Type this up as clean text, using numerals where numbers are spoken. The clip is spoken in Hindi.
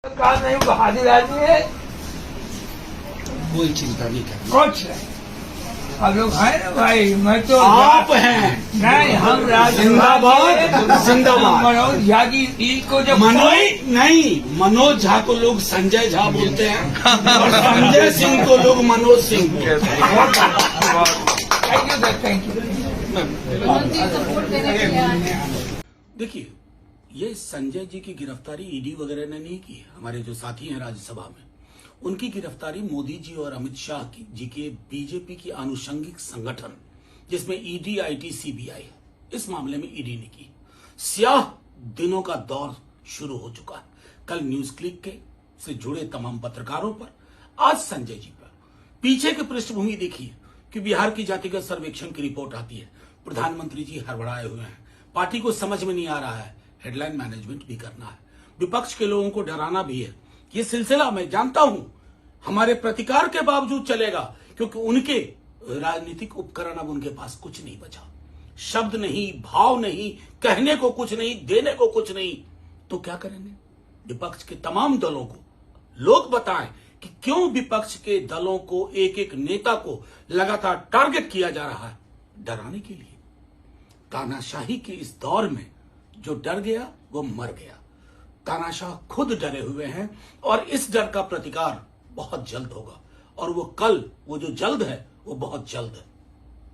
काम नहीं बहादुर आदमी है, कोई चिंता नहीं करनी। कुछ नहीं। अब लोग हैं ना भाई, मैं तो आप हैं नहीं, हम जिंदाबाद जिंदाबाद। मनोज झा की ईद को जब मनोज नहीं, मनोज झा को लोग संजय झा बोलते हैं और संजय सिंह को लोग मनोज सिंह बोलते हैं। Thank you sir, thank you. देखिए, ये संजय जी की गिरफ्तारी ईडी वगैरह ने नहीं की। हमारे जो साथी हैं राज्यसभा में, उनकी गिरफ्तारी मोदी जी और अमित शाह जी के बीजेपी की आनुषंगिक संगठन जिसमें ईडी, आईटी, सीबीआई है, इस मामले में ईडी ने की। स्याह दिनों का दौर शुरू हो चुका है। कल न्यूज क्लिक के से जुड़े तमाम पत्रकारों पर, आज संजय जी पर। पीछे की पृष्ठभूमि देखिए कि बिहार की जातिगत सर्वेक्षण की रिपोर्ट आती है। प्रधानमंत्री जी हड़बड़ाए हुए हैं, पार्टी को समझ में नहीं आ रहा है, हेडलाइन मैनेजमेंट भी करना है, विपक्ष के लोगों को डराना भी है। ये सिलसिला मैं जानता हूं हमारे प्रतिकार के बावजूद चलेगा, क्योंकि उनके राजनीतिक उपकरण अब उनके पास कुछ नहीं बचा। शब्द नहीं, भाव नहीं, कहने को कुछ नहीं, देने को कुछ नहीं, तो क्या करेंगे? विपक्ष के तमाम दलों को लोग बताएं कि क्यों विपक्ष के दलों को, एक एक नेता को लगातार टारगेट किया जा रहा है, डराने के लिए। तानाशाही के इस दौर में जो डर गया वो मर गया। तानाशाह खुद डरे हुए हैं और इस डर का प्रतिकार बहुत जल्द होगा, और वो कल, वो जो जल्द है वो बहुत जल्द है।